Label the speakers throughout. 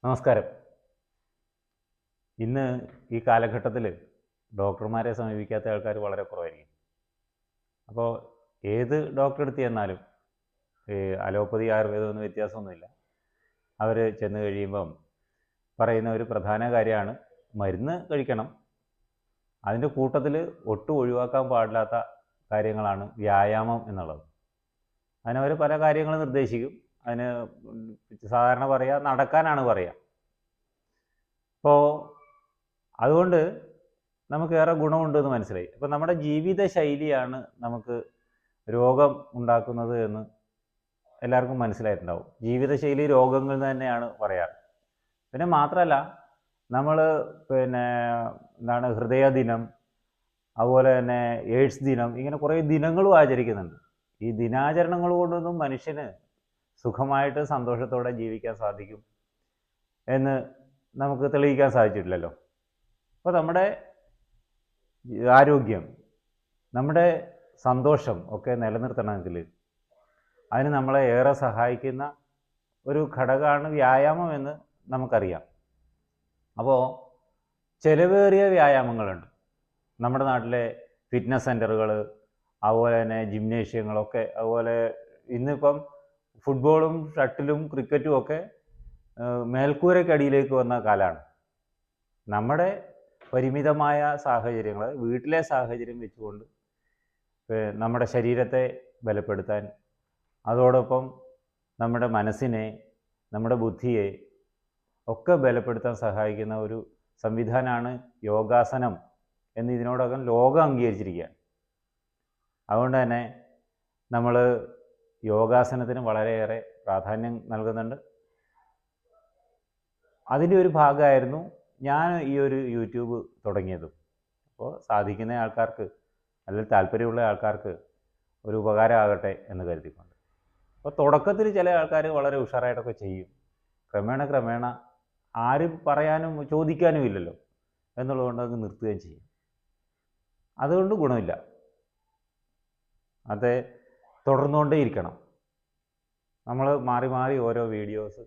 Speaker 1: നമസ്കാരം. ഇന്ന് ഈ കാലഘട്ടത്തിൽ ഡോക്ടർമാരെ സമീപിക്കാത്ത ആൾക്കാർ വളരെ കുറവായിരിക്കും. അപ്പോൾ ഏത് ഡോക്ടറെ അടുത്ത് ചെന്നാലും ഈ അലോപ്പതി ആയുർവേദമൊന്നും വ്യത്യാസമൊന്നുമില്ല. അവർ ചെന്ന് കഴിയുമ്പം പറയുന്ന ഒരു പ്രധാന കാര്യമാണ് മരുന്ന് കഴിക്കണം. അതിൻ്റെ കൂട്ടത്തിൽ ഒട്ടും ഒഴിവാക്കാൻ പാടില്ലാത്ത കാര്യങ്ങളാണ് വ്യായാമം എന്നുള്ളത്. അതിനവർ പല കാര്യങ്ങൾ നിർദ്ദേശിക്കും. അതിന് സാധാരണ പറയുക നടക്കാനാണ് പറയുക. അപ്പോൾ അതുകൊണ്ട് നമുക്ക് ഏറെ ഗുണമുണ്ടെന്ന് മനസ്സിലായി. അപ്പോൾ നമ്മുടെ ജീവിത ശൈലിയാണ് നമുക്ക് രോഗം ഉണ്ടാക്കുന്നത് എന്ന് എല്ലാവർക്കും മനസ്സിലായിട്ടുണ്ടാവും. ജീവിതശൈലി രോഗങ്ങൾ തന്നെയാണ് പറയാറ്. പിന്നെ മാത്രമല്ല നമ്മൾ ഹൃദയ ദിനം, അതുപോലെ തന്നെ എയ്ഡ്സ് ദിനം, ഇങ്ങനെ കുറേ ദിനങ്ങളും ആചരിക്കുന്നുണ്ട്. ഈ ദിനാചരണങ്ങൾ കൊണ്ടൊന്നും മനുഷ്യന് സുഖമായിട്ട് സന്തോഷത്തോടെ ജീവിക്കാൻ സാധിക്കും എന്ന് നമുക്ക് തെളിയിക്കാൻ സാധിച്ചിട്ടില്ലല്ലോ. അപ്പോൾ നമ്മുടെ ആരോഗ്യം, നമ്മുടെ സന്തോഷം ഒക്കെ നിലനിർത്തണമെങ്കിൽ അതിന് നമ്മളെ ഏറെ സഹായിക്കുന്ന ഒരു ഘടകമാണ് വ്യായാമം എന്ന് നമുക്കറിയാം. അപ്പോൾ ചിലവേറിയ വ്യായാമങ്ങളുണ്ട്. നമ്മുടെ നാട്ടിലെ ഫിറ്റ്നസ് സെൻ്ററുകൾ, അതുപോലെ തന്നെ ജിംനേഷ്യങ്ങളൊക്കെ, അതുപോലെ ഇന്നിപ്പം ഫുട്ബോളും ഷട്ടിലും ക്രിക്കറ്റും ഒക്കെ മേൽക്കൂരയ്ക്കടിയിലേക്ക് വന്ന കാലമാണ്. നമ്മുടെ പരിമിതമായ സാഹചര്യങ്ങൾ, വീട്ടിലെ സാഹചര്യം വെച്ചുകൊണ്ട് നമ്മുടെ ശരീരത്തെ ബലപ്പെടുത്താൻ, അതോടൊപ്പം നമ്മുടെ മനസ്സിനെ, നമ്മുടെ ബുദ്ധിയെ ഒക്കെ ബലപ്പെടുത്താൻ സഹായിക്കുന്ന ഒരു സംവിധാനമാണ് യോഗാസനം എന്ന് ഇതിനോടകം ലോകം അംഗീകരിച്ചിരിക്കുകയാണ്. അതുകൊണ്ട് തന്നെ നമ്മൾ യോഗാസനത്തിന് വളരെയേറെ പ്രാധാന്യം നൽകുന്നുണ്ട്. അതിൻ്റെ ഒരു ഭാഗമായിരുന്നു ഞാൻ ഈ ഒരു യൂട്യൂബ് തുടങ്ങിയതും. അപ്പോൾ സാധിക്കുന്ന ആൾക്കാർക്ക്, അല്ലെങ്കിൽ താല്പര്യമുള്ള ആൾക്കാർക്ക് ഒരു ഉപകാരമാകട്ടെ എന്ന് കരുതിക്കൊണ്ട്. അപ്പോൾ തുടക്കത്തിൽ ചില ആൾക്കാർ വളരെ ഉഷാറായിട്ടൊക്കെ ചെയ്യും. ക്രമേണ ആരും പറയാനും ചോദിക്കാനും ഇല്ലല്ലോ എന്നുള്ളതുകൊണ്ട് അത് നിർത്തുകയും ചെയ്യും. അതുകൊണ്ട് ഗുണമില്ല. അത് തുടർന്നുകൊണ്ടേ ഇരിക്കണം. നമ്മൾ മാറി മാറി ഓരോ വീഡിയോസ്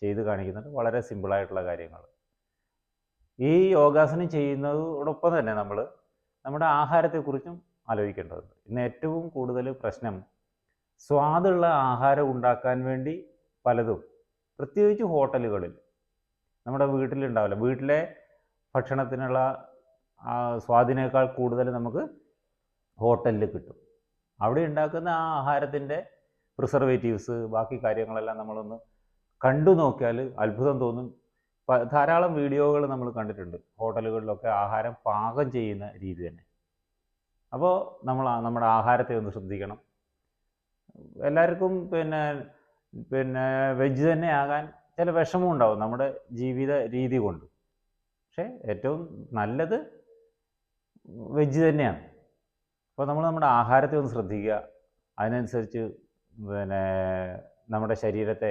Speaker 1: ചെയ്ത് കാണിക്കുന്നുണ്ട്, വളരെ സിമ്പിളായിട്ടുള്ള കാര്യങ്ങൾ. ഈ യോഗാസനം ചെയ്യുന്നതോടൊപ്പം തന്നെ നമ്മൾ നമ്മുടെ ആഹാരത്തെക്കുറിച്ചും ആലോചിക്കേണ്ടതുണ്ട്. ഇന്ന് ഏറ്റവും കൂടുതൽ പ്രശ്നം സ്വാദുള്ള ആഹാരം ഉണ്ടാക്കാൻ വേണ്ടി പലതും, പ്രത്യേകിച്ച് ഹോട്ടലുകളിൽ, നമ്മുടെ വീട്ടിലുണ്ടാവില്ല. വീട്ടിലെ ഭക്ഷണത്തിനുള്ള സ്വാദിനേക്കാൾ കൂടുതൽ നമുക്ക് ഹോട്ടലിൽ കിട്ടും. അവിടെ ഉണ്ടാക്കുന്ന ആ ആഹാരത്തിൻ്റെ പ്രിസർവേറ്റീവ്സ്, ബാക്കി കാര്യങ്ങളെല്ലാം നമ്മളൊന്ന് കണ്ടു നോക്കിയാൽ അത്ഭുതം തോന്നും. ധാരാളം വീഡിയോകൾ നമ്മൾ കണ്ടിട്ടുണ്ട്, ഹോട്ടലുകളിലൊക്കെ ആഹാരം പാകം ചെയ്യുന്ന രീതി തന്നെ. അപ്പോൾ നമ്മൾ നമ്മുടെ ആഹാരത്തെ ഒന്ന് ശ്രദ്ധിക്കണം. എല്ലാവർക്കും വെജ് തന്നെ ആകാൻ ചില വിഷമം ഉണ്ടാവും നമ്മുടെ ജീവിത രീതി കൊണ്ട്. പക്ഷേ ഏറ്റവും നല്ലത് വെജ് തന്നെയാണ്. അപ്പോൾ നമ്മൾ നമ്മുടെ ആഹാരത്തെ ഒന്ന് ശ്രദ്ധിക്കുക. അതിനനുസരിച്ച് നമ്മുടെ ശരീരത്തെ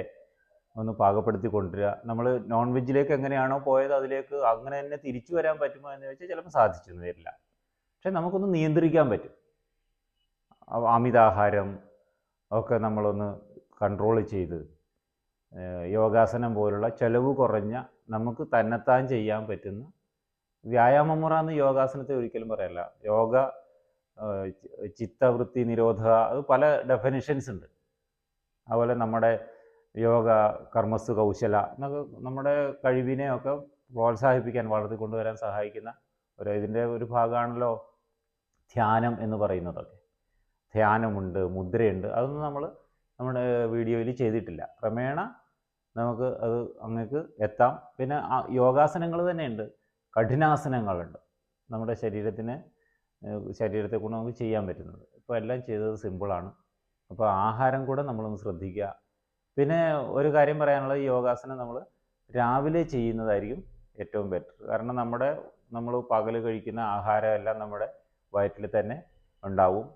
Speaker 1: ഒന്ന് പാകപ്പെടുത്തി കൊണ്ടുവരിക. നമ്മൾ നോൺ വെജിലേക്ക് എങ്ങനെയാണോ പോയത് അതിലേക്ക് അങ്ങനെ തന്നെ തിരിച്ചു വരാൻ പറ്റുമോ എന്ന് വെച്ചാൽ ചിലപ്പോൾ സാധിച്ചെന്ന് വരില്ല. പക്ഷെ നമുക്കൊന്ന് നിയന്ത്രിക്കാൻ പറ്റും. അമിതാഹാരം ഒക്കെ നമ്മളൊന്ന് കൺട്രോൾ ചെയ്ത് യോഗാസനം പോലുള്ള ചിലവ് കുറഞ്ഞ നമുക്ക് തന്നെത്താൻ ചെയ്യാൻ പറ്റുന്ന വ്യായാമമുറ എന്ന് യോഗാസനത്തെ ഒരിക്കലും പറയല്ല. യോഗ ചിത്തവൃത്തി നിരോധക, അത് പല ഡെഫിനിഷൻസ് ഉണ്ട്. അതുപോലെ നമ്മുടെ യോഗ കർമ്മസ് കൗശല എന്നൊക്കെ നമ്മുടെ കഴിവിനെയൊക്കെ പ്രോത്സാഹിപ്പിക്കാൻ, വളർത്തിക്കൊണ്ടുവരാൻ സഹായിക്കുന്ന ഇതിൻ്റെ ഒരു ഭാഗമാണല്ലോ ധ്യാനം എന്ന് പറയുന്നതൊക്കെ. ധ്യാനമുണ്ട്, മുദ്രയുണ്ട്. അതൊന്നും നമ്മൾ നമ്മുടെ വീഡിയോയിൽ ചെയ്തിട്ടില്ല. ക്രമേണ നമുക്ക് അത് അങ്ങേക്ക് എത്താം. പിന്നെ യോഗാസനങ്ങൾ തന്നെയുണ്ട്, കഠിനാസനങ്ങളുണ്ട്. നമ്മുടെ ശരീരത്തെ കൊണ്ട് നമുക്ക് ചെയ്യാൻ പറ്റുന്നത്. ഇപ്പോൾ എല്ലാം ചെയ്തത് സിമ്പിളാണ്. അപ്പോൾ ആഹാരം കൂടെ നമ്മളൊന്ന് ശ്രദ്ധിക്കുക. പിന്നെ ഒരു കാര്യം പറയാനുള്ളത്, ഈ യോഗാസനം നമ്മൾ രാവിലെ ചെയ്യുന്നതായിരിക്കും ഏറ്റവും ബെറ്റർ. കാരണം നമ്മൾ പകൽ കഴിക്കുന്ന ആഹാരം എല്ലാം നമ്മുടെ വയറ്റിൽ തന്നെ ഉണ്ടാവും.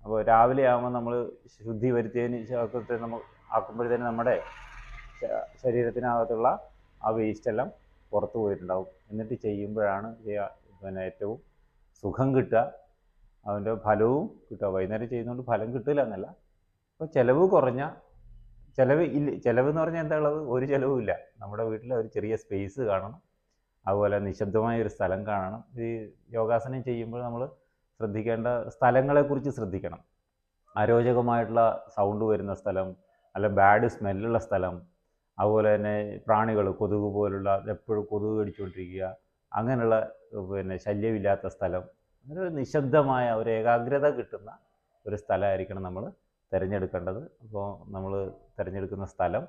Speaker 1: അപ്പോൾ രാവിലെ ആകുമ്പോൾ നമ്മൾ ശുദ്ധി വരുത്തിയതിന് നമ്മൾ ആക്കുമ്പോഴത്തേന് നമ്മുടെ ശരീരത്തിനകത്തുള്ള ആ വേസ്റ്റെല്ലാം പുറത്തു പോയിട്ടുണ്ടാവും. എന്നിട്ട് ചെയ്യുമ്പോഴാണ് ഏറ്റവും സുഖം കിട്ടുക, അതിൻ്റെ ഫലവും കിട്ടുക. വൈകുന്നേരം ചെയ്യുന്നതുകൊണ്ട് ഫലം കിട്ടില്ല എന്നല്ല, അപ്പോൾ ചിലവ് കുറഞ്ഞ ചിലവ് എന്ന് പറഞ്ഞാൽ എന്താ ഉള്ളത്? ഒരു ചിലവും ഇല്ല. നമ്മുടെ വീട്ടിൽ ഒരു ചെറിയ സ്പേസ് കാണണം, അതുപോലെ നിശബ്ദമായ ഒരു സ്ഥലം കാണണം. ഈ യോഗാസനം ചെയ്യുമ്പോൾ നമ്മൾ ശ്രദ്ധിക്കേണ്ട സ്ഥലങ്ങളെക്കുറിച്ച് ശ്രദ്ധിക്കണം. അരോചകമായിട്ടുള്ള സൗണ്ട് വരുന്ന സ്ഥലം, അല്ല ബാഡ് സ്മെല്ലുള്ള സ്ഥലം, അതുപോലെ തന്നെ പ്രാണികൾ, കൊതുക് പോലുള്ള എപ്പോഴും കൊതുക് കടിച്ചുകൊണ്ടിരിക്കുക, അങ്ങനെയുള്ള ശല്യമില്ലാത്ത സ്ഥലം, ഒരു നിശബ്ദമായ ഒരു ഏകാഗ്രത കിട്ടുന്ന ഒരു സ്ഥലമായിരിക്കണം നമ്മൾ തിരഞ്ഞെടുക്കേണ്ടത്. അപ്പോൾ നമ്മൾ തിരഞ്ഞെടുക്കുന്ന സ്ഥലം,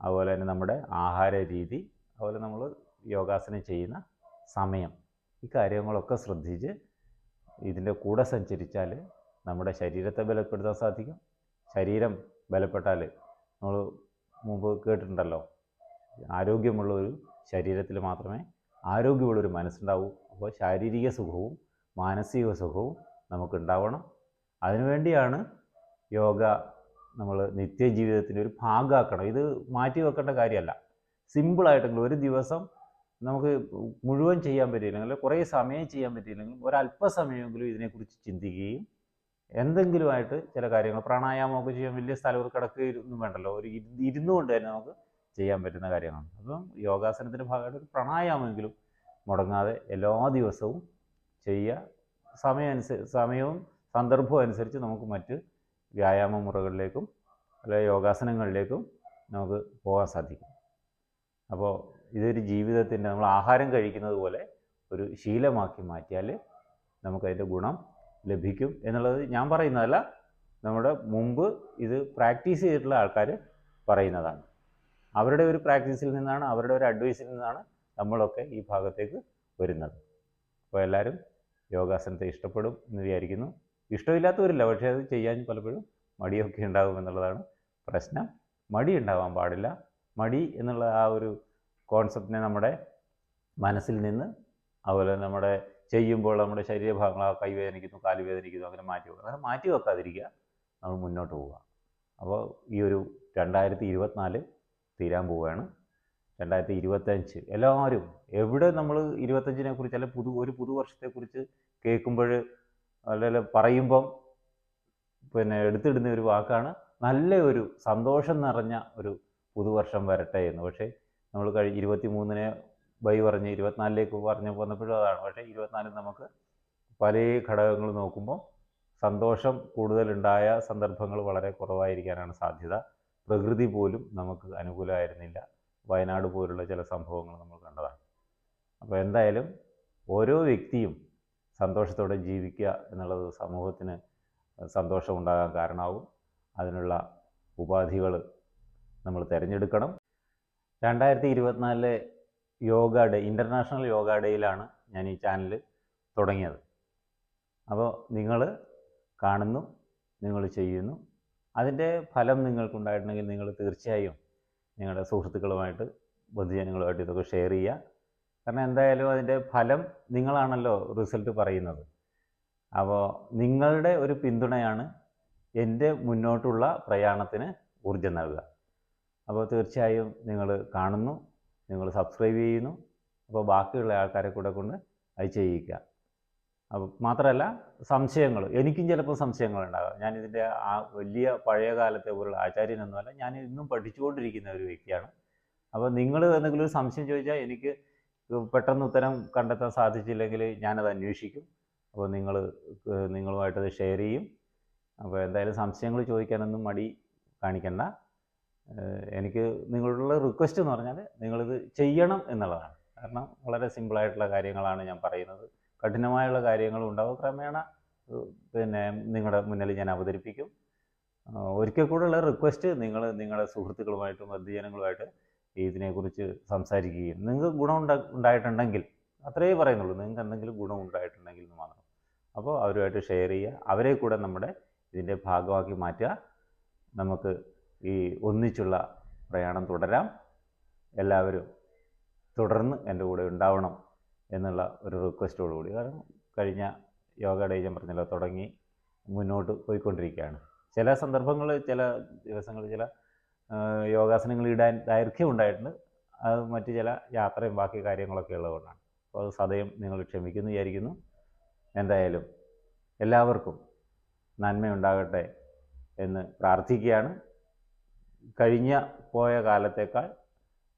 Speaker 1: അതുപോലെ തന്നെ നമ്മുടെ ആഹാര രീതി, അതുപോലെ നമ്മൾ യോഗാസനം ചെയ്യുന്ന സമയം, ഈ കാര്യങ്ങളൊക്കെ ശ്രദ്ധിച്ച് ഇതിൻ്റെ കൂടെ സഞ്ചരിച്ചാൽ നമ്മുടെ ശരീരത്തെ ബലപ്പെടുത്താൻ സാധിക്കും. ശരീരം ബലപ്പെട്ടാൽ നമ്മൾ മുമ്പ് കേട്ടിട്ടുണ്ടല്ലോ, ആരോഗ്യമുള്ള ഒരു ശരീരത്തിൽ മാത്രമേ ആരോഗ്യമുള്ളൊരു മനസ്സുണ്ടാവൂ. അപ്പോൾ ശാരീരിക സുഖവും മാനസിക സുഖവും നമുക്കുണ്ടാവണം. അതിനുവേണ്ടിയാണ് യോഗ നമ്മൾ നിത്യജീവിതത്തിൻ്റെ ഒരു ഭാഗമാക്കണം. ഇത് മാറ്റി വെക്കേണ്ട കാര്യമല്ല. സിമ്പിളായിട്ടെങ്കിലും ഒരു ദിവസം നമുക്ക് മുഴുവൻ ചെയ്യാൻ പറ്റിയില്ലെങ്കിൽ, കുറേ സമയം ചെയ്യാൻ പറ്റിയില്ലെങ്കിൽ, ഒരല്പസമയമെങ്കിലും ഇതിനെക്കുറിച്ച് ചിന്തിക്കുകയും എന്തെങ്കിലുമായിട്ട് ചില കാര്യങ്ങൾ, പ്രാണായാമമൊക്കെ ചെയ്യാൻ വലിയ സ്ഥലം കിടക്കുകയൊന്നും വേണ്ടല്ലോ, ഒരു ഇരുന്നുകൊണ്ട് തന്നെ നമുക്ക് ചെയ്യാൻ പറ്റുന്ന കാര്യമാണ്. അപ്പം യോഗാസനത്തിൻ്റെ ഭാഗമായിട്ട് ഒരു പ്രാണായാമമെങ്കിലും മുടങ്ങാതെ എല്ലാ ദിവസവും ചെയ്യുക. സമയവും സന്ദർഭവും അനുസരിച്ച് നമുക്ക് മറ്റ് വ്യായാമ മുറകളിലേക്കും അല്ലെങ്കിൽ യോഗാസനങ്ങളിലേക്കും നമുക്ക് പോകാൻ സാധിക്കും. അപ്പോൾ ഇതൊരു ജീവിതത്തിൻ്റെ, നമ്മൾ ആഹാരം കഴിക്കുന്നത് പോലെ ഒരു ശീലമാക്കി മാറ്റിയാൽ നമുക്കതിൻ്റെ ഗുണം ലഭിക്കും എന്നുള്ളത് ഞാൻ പറയുന്നതല്ല, നമ്മുടെ മുമ്പ് ഇത് പ്രാക്ടീസ് ചെയ്തിട്ടുള്ള ആൾക്കാർ പറയുന്നതാണ്. അവരുടെ ഒരു പ്രാക്ടീസിൽ നിന്നാണ്, അവരുടെ ഒരു അഡ്വൈസിൽ നിന്നാണ് നമ്മളൊക്കെ ഈ ഭാഗത്തേക്ക് വരുന്നത്. അപ്പോൾ എല്ലാവരും യോഗാസനത്തെ ഇഷ്ടപ്പെടും എന്ന് വിചാരിക്കുന്നു. ഇഷ്ടമില്ലാത്തവരില്ല, പക്ഷേ അത് ചെയ്യാൻ പലപ്പോഴും മടിയൊക്കെ ഉണ്ടാകും എന്നുള്ളതാണ് പ്രശ്നം. മടി ഉണ്ടാവാൻ പാടില്ല. മടി എന്നുള്ള ആ ഒരു കോൺസെപ്റ്റിനെ നമ്മുടെ മനസ്സിൽ നിന്ന്, അതുപോലെ നമ്മുടെ ചെയ്യുമ്പോൾ നമ്മുടെ ശരീരഭാഗങ്ങൾ, കൈ വേദനിക്കുന്നു, കാല് വേദനിക്കുന്നു, അങ്ങനെ മാറ്റി വെക്കുക. അങ്ങനെ മാറ്റി വെക്കാതിരിക്കുക, നമ്മൾ മുന്നോട്ട് പോവുക. അപ്പോൾ ഈ ഒരു 2024 തീരാൻ പോവുകയാണ്. 2025 എല്ലാവരും എവിടെ നമ്മൾ 25നെ കുറിച്ച് അല്ലെങ്കിൽ ഒരു പുതുവർഷത്തെക്കുറിച്ച് കേൾക്കുമ്പോൾ അല്ലെങ്കിൽ പറയുമ്പം എടുത്തിടുന്ന ഒരു വാക്കാണ് നല്ല ഒരു സന്തോഷം നിറഞ്ഞ ഒരു പുതുവർഷം വരട്ടെ എന്ന്. പക്ഷേ നമ്മൾ 23-നെ ബൈ പറഞ്ഞ് 24ലേക്ക് പറഞ്ഞു വന്നപ്പോഴും അതാണ്. പക്ഷേ 24 നമുക്ക് പല ഘടകങ്ങൾ നോക്കുമ്പോൾ സന്തോഷം കൂടുതലുണ്ടായ സന്ദർഭങ്ങൾ വളരെ കുറവായിരിക്കാനാണ് സാധ്യത. പ്രകൃതി പോലും നമുക്ക് അനുകൂലമായിരുന്നില്ല. വയനാട് പോലുള്ള ചില സംഭവങ്ങൾ നമ്മൾ കണ്ടതാണ്. അപ്പോൾ എന്തായാലും ഓരോ വ്യക്തിയും സന്തോഷത്തോടെ ജീവിക്കുക എന്നുള്ളത് സമൂഹത്തിന് സന്തോഷം ഉണ്ടാകാൻ കാരണമാകും. അതിനുള്ള ഉപാധികൾ നമ്മൾ തിരഞ്ഞെടുക്കണം. 2024 യോഗ ഡേ, ഇൻ്റർനാഷണൽ യോഗ ഡേയിലാണ് ഞാൻ ഈ ചാനൽ തുടങ്ങിയത്. അപ്പോൾ നിങ്ങൾ കാണുന്നു, നിങ്ങൾ ചെയ്യുന്നു, അതിൻ്റെ ഫലം നിങ്ങൾക്കുണ്ടായിട്ടുണ്ടെങ്കിൽ നിങ്ങൾ തീർച്ചയായും നിങ്ങളുടെ സുഹൃത്തുക്കളുമായിട്ട്, ബന്ധുജനങ്ങളുമായിട്ട് ഇതൊക്കെ ഷെയർ ചെയ്യുക. കാരണം എന്തായാലും അതിൻ്റെ ഫലം നിങ്ങളാണല്ലോ റിസൾട്ട് പറയുന്നത്. അപ്പോൾ നിങ്ങളുടെ ഒരു പിന്തുണയാണ് എൻ്റെ മുന്നോട്ടുള്ള പ്രയാണത്തിന് ഊർജ്ജം നൽകുക. അപ്പോൾ തീർച്ചയായും നിങ്ങൾ കാണുന്നു, നിങ്ങൾ സബ്സ്ക്രൈബ് ചെയ്യുന്നു. അപ്പോൾ ബാക്കിയുള്ള ആൾക്കാരെ കൂടെ കൊണ്ട് അത് ചെയ്യിക്കുക. അപ്പോൾ മാത്രമല്ല, സംശയങ്ങൾ, എനിക്കും ചിലപ്പോൾ സംശയങ്ങളുണ്ടാകാം. ഞാനിതിൻ്റെ ആ വലിയ പഴയ കാലത്തെ പോലുള്ള ആചാര്യനൊന്നുമല്ല, ഞാൻ ഇന്നും പഠിച്ചുകൊണ്ടിരിക്കുന്ന ഒരു വ്യക്തിയാണ്. അപ്പോൾ നിങ്ങൾ എന്തെങ്കിലും ഒരു സംശയം ചോദിച്ചാൽ എനിക്ക് പെട്ടെന്ന് ഉത്തരം കണ്ടെത്താൻ സാധിച്ചില്ലെങ്കിൽ ഞാനത് അന്വേഷിക്കും. അപ്പോൾ നിങ്ങളുമായിട്ടത് ഷെയർ ചെയ്യും. അപ്പോൾ എന്തായാലും സംശയങ്ങൾ ചോദിക്കാനൊന്നും മടി കാണിക്കണ്ട. എനിക്ക് നിങ്ങളുടെ റിക്വസ്റ്റ് എന്ന് പറഞ്ഞാൽ നിങ്ങളിത് ചെയ്യണം എന്നുള്ളതാണ്. കാരണം വളരെ സിമ്പിളായിട്ടുള്ള കാര്യങ്ങളാണ് ഞാൻ പറയുന്നത്. കഠിനമായുള്ള കാര്യങ്ങളും ഉണ്ടാവും. ക്രമേണ നിങ്ങളുടെ മുന്നിൽ ഞാൻ അവതരിപ്പിക്കും. ഒരിക്കൽ കൂടെയുള്ള റിക്വസ്റ്റ്, നിങ്ങൾ നിങ്ങളുടെ സുഹൃത്തുക്കളുമായിട്ടും ബന്ധുജനങ്ങളുമായിട്ട് ഇതിനെക്കുറിച്ച് സംസാരിക്കുകയും നിങ്ങൾക്ക് ഗുണം ഉണ്ടായിട്ടുണ്ടെങ്കിൽ, അത്രയേ പറയുന്നുള്ളൂ, നിങ്ങൾക്ക് എന്തെങ്കിലും ഗുണം ഉണ്ടായിട്ടുണ്ടെങ്കിൽ എന്ന് മാത്രം. അപ്പോൾ അവരുമായിട്ട് ഷെയർ ചെയ്യുക, അവരെ കൂടെ നമ്മുടെ ഇതിൻ്റെ ഭാഗമാക്കി മാറ്റുക. നമുക്ക് ഈ ഒന്നിച്ചുള്ള പ്രയാണം തുടരാം. എല്ലാവരും തുടർന്ന് എൻ്റെ കൂടെ ഉണ്ടാവണം എന്നുള്ള ഒരു റിക്വസ്റ്റോടുകൂടി. കാരണം കഴിഞ്ഞ യോഗ ഡേ ഞാൻ പറഞ്ഞല്ലോ, തുടങ്ങി മുന്നോട്ട് പോയിക്കൊണ്ടിരിക്കുകയാണ്. ചില സന്ദർഭങ്ങൾ, ചില ദിവസങ്ങൾ ചില യോഗാസനങ്ങൾ ഇടാൻ ദൈർഘ്യം ഉണ്ടായിട്ടുണ്ട്. അത് മറ്റ് ചില യാത്രയും ബാക്കി കാര്യങ്ങളൊക്കെ ഉള്ളതുകൊണ്ടാണ്. അപ്പോൾ അത് സദയം നിങ്ങൾ ക്ഷമിക്കുന്നു വിചാരിക്കുന്നു. എന്തായാലും എല്ലാവർക്കും നന്മയുണ്ടാകട്ടെ എന്ന് പ്രാർത്ഥിക്കുകയാണ്. കഴിഞ്ഞ പോയ കാലത്തേക്കാൾ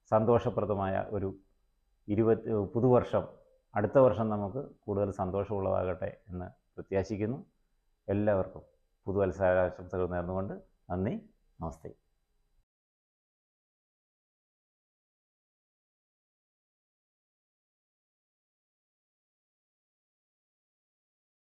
Speaker 1: സന്തോഷപ്രദമായ ഒരു പുതുവർഷം അടുത്ത വർഷം നമുക്ക് കൂടുതൽ സന്തോഷമുള്ളതാകട്ടെ എന്ന് പ്രത്യാശിക്കുന്നു. എല്ലാവർക്കും പുതുവത്സരാശംസകൾ നേർന്നുകൊണ്ട് നന്ദി, നമസ്തേ.